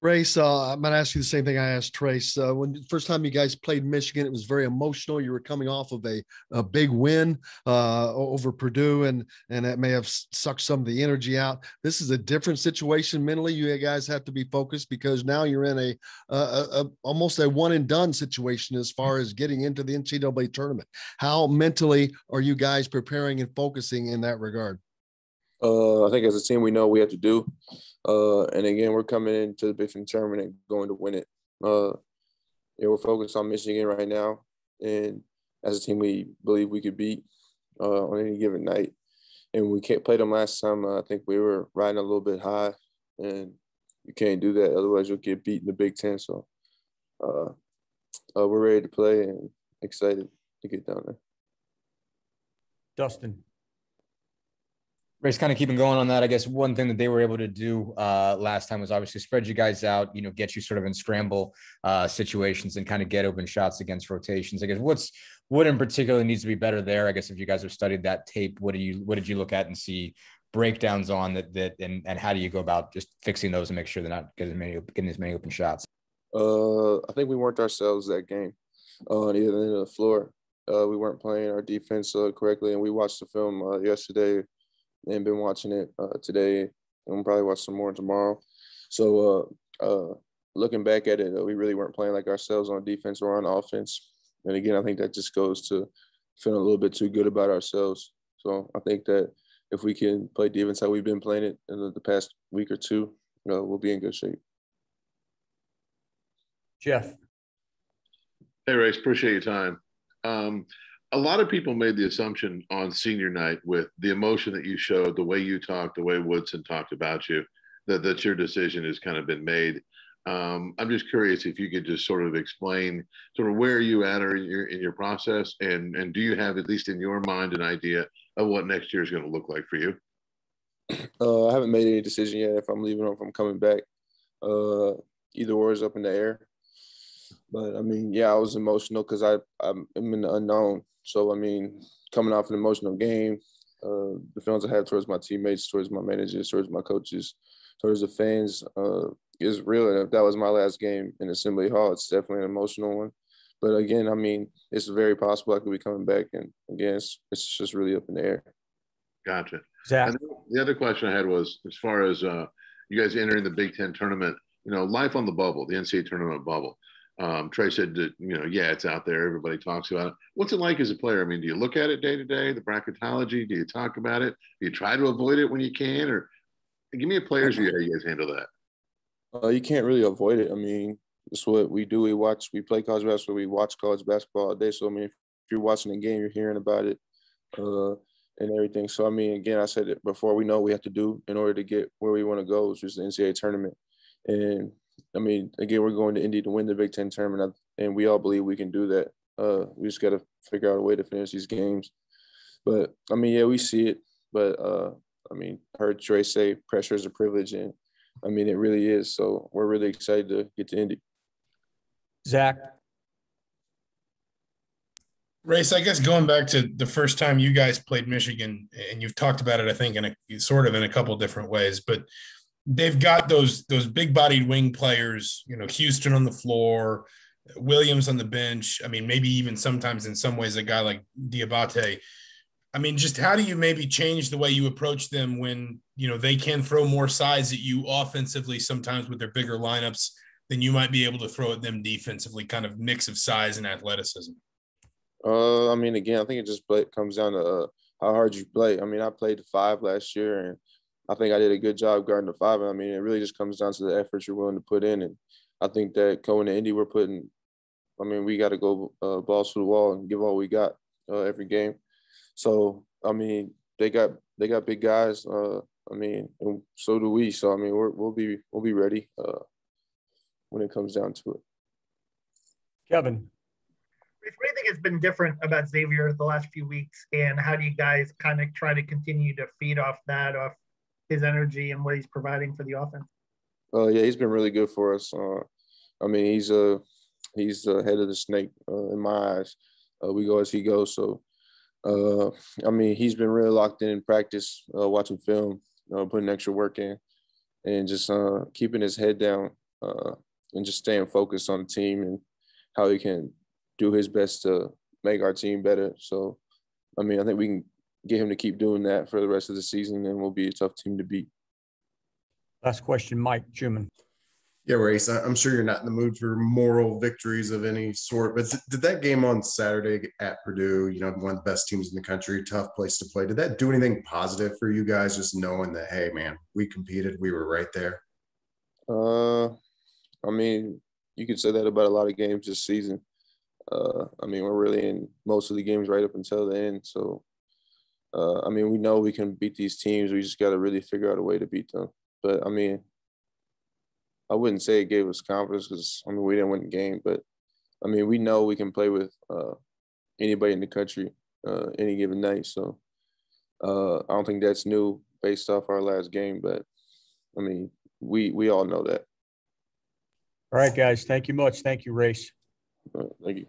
Race, I'm going to ask you the same thing I asked Trace. When the first time you guys played Michigan, it was very emotional. You were coming off of a big win over Purdue, and that may have sucked some of the energy out. This is a different situation mentally. You guys have to be focused because now you're in a almost a one and done situation as far as getting into the NCAA tournament. How mentally are you guys preparing and focusing in that regard? I think as a team, we know what we have to do. And again, we're coming into the Big Ten tournament and going to win it. We're focused on Michigan right now. And as a team, we believe we could beat on any given night. And we can't play them last time. I think we were riding a little bit high. And you can't do that. Otherwise, you'll get beat in the Big Ten. So we're ready to play and excited to get down there. Dustin. Race, kind of keeping going on that, I guess one thing that they were able to do last time was obviously spread you guys out, get you sort of in scramble situations and kind of get open shots against rotations. I guess what in particular needs to be better there? I guess if you guys have studied that tape, what did you look at and see breakdowns on that and how do you go about just fixing those and make sure they're not getting as many open shots? I think we weren't ourselves that game on either end of the floor. We weren't playing our defense correctly, and we watched the film yesterday and been watching it today, and we'll probably watch some more tomorrow. So looking back at it, we really weren't playing like ourselves on defense or on offense. And again, I think that just goes to feeling a little bit too good about ourselves. So I think that if we can play defense how we've been playing it in the past week or two, we'll be in good shape. Jeff. Hey, Race, appreciate your time. A lot of people made the assumption on senior night with the emotion that you showed, the way you talked, the way Woodson talked about you, that your decision has kind of been made. I'm just curious if you could just sort of explain sort of where you at or in your process, and do you have, at least in your mind, an idea of what next year is going to look like for you? I haven't made any decision yet if I'm leaving or if I'm coming back. Either or is up in the air. But, I mean, yeah, I was emotional because I'm in the unknown. So, I mean, coming off an emotional game, the feelings I have towards my teammates, towards my managers, towards my coaches, towards the fans is real. And if that was my last game in Assembly Hall, it's definitely an emotional one. But, again, I mean, it's very possible I could be coming back. And, again, it's just really up in the air. Gotcha. Zach. And the other question I had was, as far as you guys entering the Big Ten tournament, life on the bubble, the NCAA tournament bubble. Trey said that, yeah, it's out there. Everybody talks about it. What's it like as a player? I mean, do you look at it day to day, the bracketology? Do you talk about it? Do you try to avoid it when you can? Or give me a player's view how you guys handle that. You can't really avoid it. I mean, that's what we do. We play college basketball. We watch college basketball all day. So, I mean, if you're watching the game, you're hearing about it and everything. So, I mean, again, I said it before, we know what we have to do in order to get where we want to go, which is the NCAA tournament. And I mean, again, we're going to Indy to win the Big Ten tournament, and we all believe we can do that. We just got to figure out a way to finish these games. But, I mean, yeah, we see it. But, I mean, I heard Trey say pressure is a privilege, and, I mean, it really is. So we're really excited to get to Indy. Zach. Race, I guess going back to the first time you guys played Michigan, and you've talked about it, I think, in a couple different ways, but they've got those big-bodied wing players, Houston on the floor, Williams on the bench. I mean, maybe even sometimes in some ways a guy like Diabate. I mean, just how do you maybe change the way you approach them when, they can throw more size at you offensively sometimes with their bigger lineups than you might be able to throw at them defensively, kind of mix of size and athleticism? I mean, again, I think it just comes down to how hard you play. I mean, I played the 5 last year, and I think I did a good job guarding the 5. I mean, it really just comes down to the effort you're willing to put in. And I think that going to Indy, we got to go balls to the wall and give all we got every game. So, I mean, they got big guys. And so do we. So, I mean, we'll be ready when it comes down to it. Kevin. What do you think has been different about Xavier the last few weeks, and how do you guys kind of try to continue to feed off his energy and what he's providing for the offense? Yeah, he's been really good for us. I mean, he's the head of the snake in my eyes. We go as he goes. So, I mean, he's been really locked in practice, watching film, putting extra work in, and just keeping his head down and just staying focused on the team and how he can do his best to make our team better. So, I mean, I think we can get him to keep doing that for the rest of the season, and we'll be a tough team to beat. Last question, Mike Schumann. Yeah, Race, I'm sure you're not in the mood for moral victories of any sort, but did that game on Saturday at Purdue, one of the best teams in the country, tough place to play, did that do anything positive for you guys, just knowing that, hey, man, we competed, we were right there? I mean, you could say that about a lot of games this season. I mean, we're really in most of the games right up until the end. So, I mean, we know we can beat these teams. We just got to really figure out a way to beat them. But, I mean, I wouldn't say it gave us confidence because, I mean, we didn't win the game. But, I mean, we know we can play with anybody in the country any given night. So, I don't think that's new based off our last game. But, I mean, we all know that. All right, guys. Thank you much. Thank you, Race. Thank you.